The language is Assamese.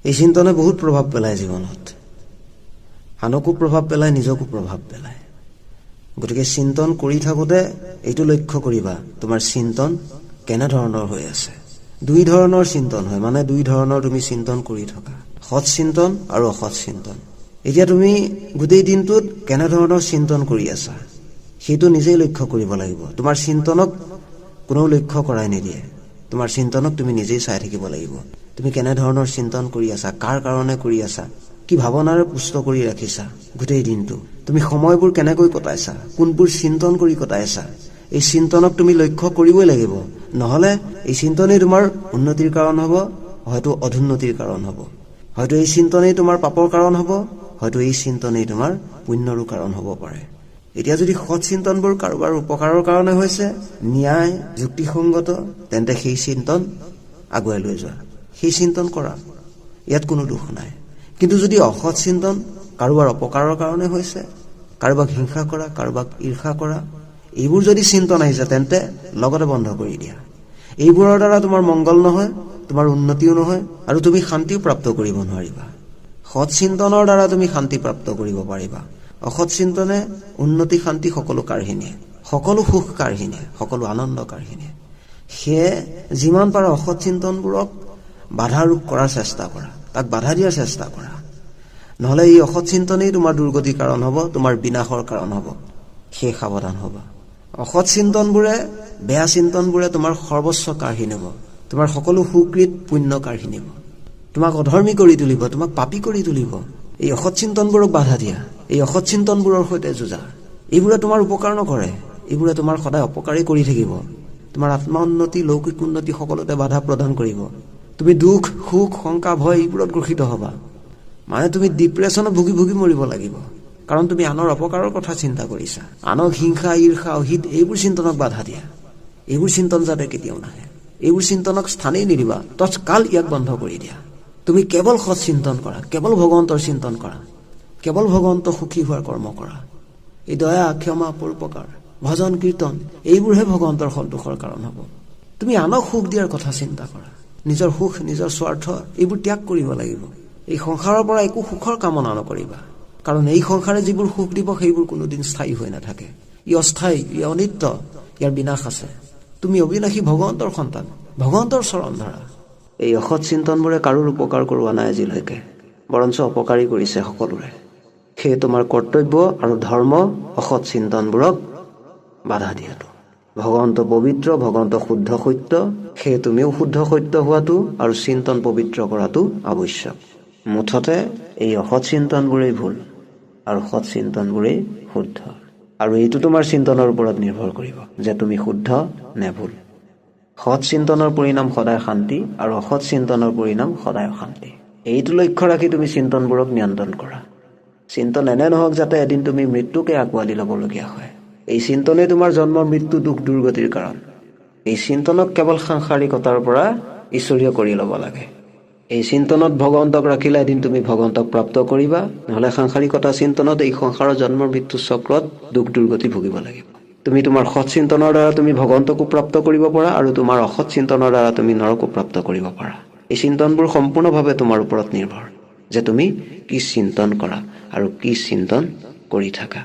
এই চিন্তনে বহুত প্ৰভাৱ পেলায় জীৱনত, আনকো প্ৰভাৱ পেলায়, নিজকো প্ৰভাৱ পেলায়। গতিকে চিন্তন কৰি থাকোঁতে এইটো লক্ষ্য কৰিবা তোমাৰ চিন্তন কেনেধৰণৰ হৈ আছে। দুই ধৰণৰ চিন্তন হয়, মানে দুই ধৰণৰ তুমি চিন্তন কৰি থকা, সৎ চিন্তন আৰু অসৎ চিন্তন। এতিয়া তুমি গোটেই দিনটোত কেনেধৰণৰ চিন্তন কৰি আছা সেইটো নিজেই লক্ষ্য কৰিব লাগিব। তোমাৰ চিন্তনক কোনেও লক্ষ্য কৰাই নিদিয়ে, তোমাৰ চিন্তনক তুমি নিজেই চাই থাকিব লাগিব। তুমি কেনেধৰণৰ চিন্তন কৰি আছা, কাৰ কাৰণে কৰি আছা, কি ভাৱনাৰে পুষ্ট কৰি ৰাখিছা গোটেই দিনটো, তুমি সময়বোৰ কেনেকৈ কটাইছা, কোনবোৰ চিন্তন কৰি কটাইছা, এই চিন্তনক তুমি লক্ষ্য কৰিবই লাগিব। নহ'লে এই চিন্তনেই তোমাৰ উন্নতিৰ কাৰণ হ'ব, হয়তো অধুন্নতিৰ কাৰণ হ'ব। হয়তো এই চিন্তনেই তোমাৰ পাপৰ কাৰণ হ'ব, হয়তো এই চিন্তনেই তোমাৰ পুণ্যৰো কাৰণ হ'ব পাৰে। এতিয়া যদি সৎ চিন্তনবোৰ কাৰোবাৰ উপকাৰৰ কাৰণে হৈছে, ন্যায় যুক্তিসংগত, তেন্তে সেই চিন্তন আগুৱাই লৈ যোৱা, সেই চিন্তন কৰা, ইয়াত কোনো দুখ নাই। কিন্তু যদি অসৎ চিন্তন কাৰোবাৰ অপকাৰৰ কাৰণে হৈছে, কাৰোবাক হিংসা কৰা, কাৰোবাক ঈৰ্ষা কৰা, এইবোৰ যদি চিন্তন আহিছে তেন্তে লগতে বন্ধ কৰি দিয়া। এইবোৰৰ দ্বাৰা তোমাৰ মংগল নহয়, তোমাৰ উন্নতিও নহয়, আৰু তুমি শান্তিও প্ৰাপ্ত কৰিব নোৱাৰিবা। সৎ চিন্তনৰ দ্বাৰা তুমি শান্তি প্ৰাপ্ত কৰিব পাৰিবা। অসৎ চিন্তনে উন্নতি শান্তি সকলো কাঢ়ি নিয়ে, সকলো সুখ কাঢ়ি নিয়ে, সকলো আনন্দ কাঢ়ি নিয়ে। সেয়ে যিমান পাৰা অসৎ চিন্তনবোৰক বাধাৰোপ কৰাৰ চেষ্টা কৰা, তাক বাধা দিয়াৰ চেষ্টা কৰা। নহ'লে এই অসৎ চিন্তনেই তোমাৰ দুৰ্গতিৰ কাৰণ হ'ব, তোমাৰ বিনাশৰ কাৰণ হ'ব। সেয়ে সাৱধান হ'বা। অসৎ চিন্তনবোৰে, বেয়া চিন্তনবোৰে তোমাৰ সৰ্বস্ব কাঢ়ি নিব, তোমাৰ সকলো সুকৃত পুণ্য কাঢ়ি নিব, তোমাক অধৰ্মী কৰি তুলিব, তোমাক পাপী কৰি তুলিব। এই অসৎ চিন্তনবোৰক বাধা দিয়া, এই অসৎ চিন্তনবোৰৰ সৈতে যুঁজা। এইবোৰে তোমাৰ উপকাৰ নকৰে, এইবোৰে তোমাৰ সদায় অপকাৰী কৰি থাকিব। তোমাৰ আত্মা উন্নতি, লৌকিক উন্নতি সকলোতে বাধা প্ৰদান কৰিব। তুমি দুখ সুখ শংকা ভয় এইবোৰত গ্ৰসিত হ'বা, মানে তুমি ডিপ্ৰেশ্যনত ভুগি ভুগি মৰিব লাগিব। কাৰণ তুমি আনৰ অপকাৰৰ কথা চিন্তা কৰিছা। আনক হিংসা ঈৰ্ষা অহিত এইবোৰ চিন্তনক বাধা দিয়া, এইবোৰ চিন্তন যাতে কেতিয়াও নাহে, এইবোৰ চিন্তনক স্থানেই নিদিবা, তৎকাল ইয়াক বন্ধ কৰি দিয়া। তুমি কেৱল সৎ চিন্তন কৰা, কেৱল ভগৱন্তৰ চিন্তন কৰা, কেৱল ভগৱন্ত সুখী হোৱাৰ কৰ্ম কৰা। এই দয়া ক্ষমা পৰোপকাৰ ভজন কীৰ্তন এইবোৰহে ভগৱন্তৰ সন্তোষৰ কাৰণ হ'ব। তুমি আনক সুখ দিয়াৰ কথা চিন্তা কৰা, নিজৰ সুখ নিজৰ স্বাৰ্থ এইবোৰ ত্যাগ কৰিব লাগিব। এই সংসাৰৰ পৰা একো সুখৰ কামনা নকৰিবা, কাৰণ এই সংসাৰে যিবোৰ সুখ দিব সেইবোৰ কোনোদিন স্থায়ী হৈ নাথাকে। ই অস্থায়ী, ই অনিত্য, ইয়াৰ বিনাশ আছে। তুমি অবিনাশী ভগৱন্তৰ সন্তান, ভগৱন্তৰ চৰণ ধৰা। এই অসৎ চিন্তনবোৰে কাৰোৰ উপকাৰ কৰোৱা নাই আজিলৈকে, বৰঞ্চ অপকাৰী কৰিছে সকলোৰে। সেয়ে তোমাৰ কৰ্তব্য আৰু ধৰ্ম অসৎ চিন্তনবোৰক বাধা দিয়াটো। ভগৱন্ত পবিত্ৰ, ভগৱন্ত শুদ্ধ সত্য, সেয়ে তুমিও শুদ্ধ সত্য হোৱাটো আৰু চিন্তন পবিত্ৰ কৰাটো আৱশ্যক। মুঠতে এই অসৎ চিন্তনবোৰেই ভুল আৰু সৎ চিন্তনবোৰেই শুদ্ধ। আৰু এইটো তোমাৰ চিন্তনৰ ওপৰত নিৰ্ভৰ কৰিব যে তুমি শুদ্ধ নে ভুল। সৎ চিন্তনৰ পৰিণাম সদায় শান্তি আৰু অসৎ চিন্তনৰ পৰিণাম সদায় অশান্তি। এইটো লক্ষ্য ৰাখি তুমি চিন্তনবোৰক নিয়ন্ত্ৰণ কৰা। চিন্তন এনে নহওক যাতে এদিন তুমি মৃত্যুকে আঁকোৱালি ল'বলগীয়া হয়। এই চিন্তনে তোমাৰ জন্ম মৃত্যু দুখ দুৰ্গতিৰ কাৰণ। এই চিন্তনক কেৱল সাংসাৰিকতাৰ পৰা ঈশ্বৰীয় কৰি ল'ব লাগে। এই চিন্তনত ভগৱন্তক ৰাখিলে এদিন তুমি ভগৱন্তক প্ৰাপ্ত কৰিবা, নহ'লে সাংসাৰিকতা চিন্তনত এই সংসাৰৰ জন্ম মৃত্যু চক্ৰত দুখ দুৰ্গতি ভুগিব লাগিব। তুমি তোমাৰ সৎ চিন্তনৰ দ্বাৰা তুমি ভগৱন্তকো প্ৰাপ্ত কৰিব পাৰা, আৰু তোমাৰ অসৎ চিন্তনৰ দ্বাৰা তুমি নৰকো প্ৰাপ্ত কৰিব পাৰা। এই চিন্তনবোৰ সম্পূৰ্ণভাৱে তোমাৰ ওপৰত নিৰ্ভৰ যে তুমি কি চিন্তন কৰা আৰু কি চিন্তন কৰি থাকা।